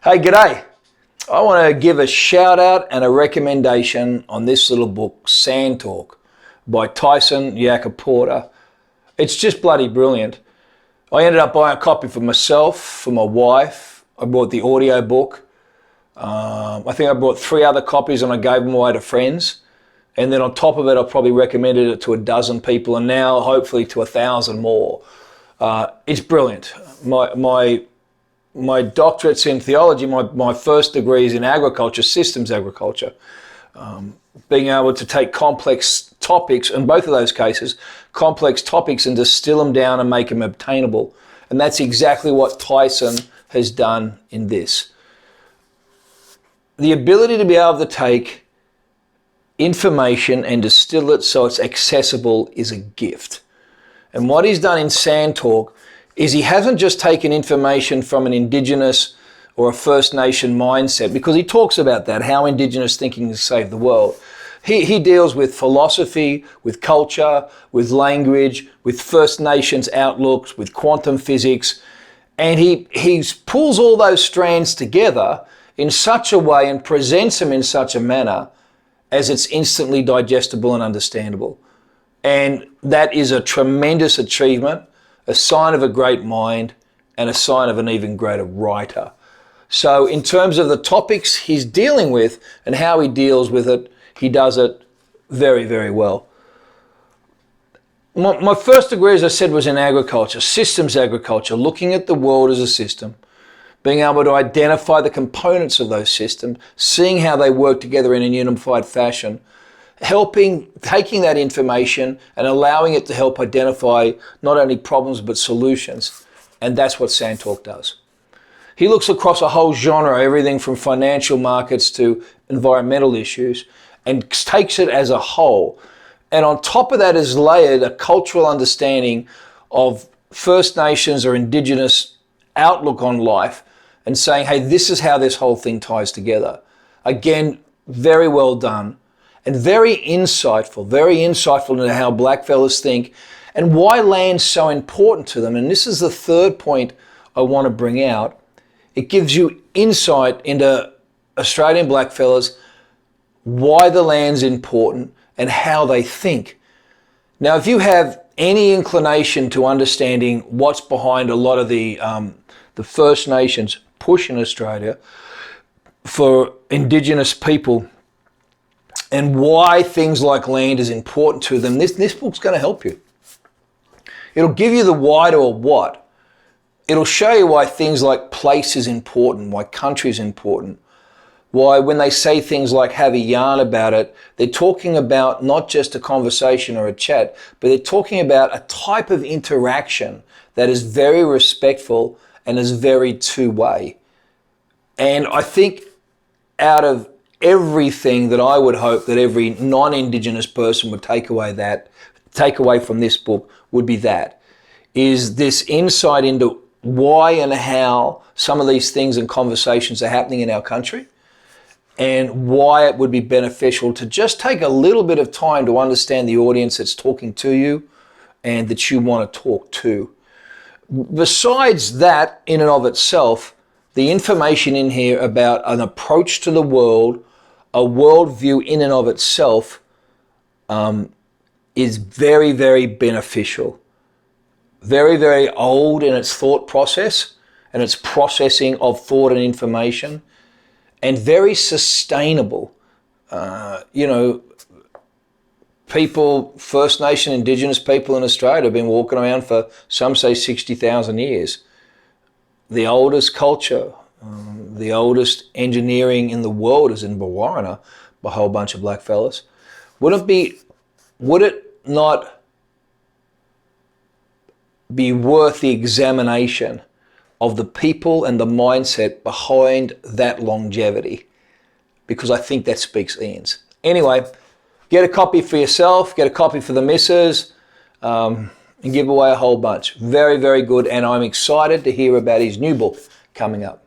Hey, g'day. I want to give a shout out and a recommendation on this little book, Sand Talk, by Tyson, Yunkaporta. It's just bloody brilliant. I ended up buying a copy for myself, for my wife. I bought the audio book. I think I bought 3 other copies and I gave them away to friends. And then on top of it, I probably recommended it to a dozen people and now hopefully to 1,000 more. It's brilliant. My doctorate's in theology. My first degree is in agriculture, systems agriculture. Being able to take complex topics, in both of those cases, complex topics and distill them down and make them obtainable. And that's exactly what Tyson has done in this. The ability to be able to take information and distill it so it's accessible is a gift. And what he's done in Sand Talk is he hasn't just taken information from an Indigenous or a First Nation mindset, because he talks about that, how Indigenous thinking has saved the world. He deals with philosophy, with culture, with language, with First Nations outlooks, with quantum physics, and he pulls all those strands together in such a way and presents them in such a manner as it's instantly digestible and understandable. And that is a tremendous achievement, a sign of a great mind, and a sign of an even greater writer. So in terms of the topics he's dealing with and how he deals with it, he does it very, very well. My first degree, as I said, was in agriculture, systems agriculture, looking at the world as a system, being able to identify the components of those systems, seeing how they work together in a unified fashion, taking that information and allowing it to help identify not only problems but solutions. And that's what Sand Talk does. He looks across a whole genre, everything from financial markets to environmental issues, and takes it as a whole. And on top of that is layered a cultural understanding of First Nations or Indigenous outlook on life and saying, hey, this is how this whole thing ties together. Again, very well done. And very insightful into how blackfellas think and why land's so important to them. And this is the third point I want to bring out. It gives you insight into Australian blackfellas, why the land's important and how they think. Now, if you have any inclination to understanding what's behind a lot of the First Nations push in Australia for Indigenous people, and why things like land is important to them, this book's going to help you. It'll give you the why to a what. It'll show you why things like place is important, why country is important, why when they say things like have a yarn about it, they're talking about not just a conversation or a chat, but they're talking about a type of interaction that is very respectful and is very two-way. And I think out of everything that I would hope that every non-Indigenous person would take away from this book would be is this insight into why and how some of these things and conversations are happening in our country, and why it would be beneficial to just take a little bit of time to understand the audience that's talking to you and that you want to talk to. Besides that, in and of itself, the information in here about an approach to the world, a worldview in and of itself, is very, very beneficial. Very, very old in its thought process and its processing of thought and information, and very sustainable. People, First Nation, Indigenous people in Australia have been walking around for, some say, 60,000 years. The oldest culture, the oldest engineering in the world is in Bawarana, a whole bunch of black fellas. Would it not be worth the examination of the people and the mindset behind that longevity? Because I think that speaks eons. Anyway, get a copy for yourself, get a copy for the missus, and give away a whole bunch. Very, very good, and I'm excited to hear about his new book coming up.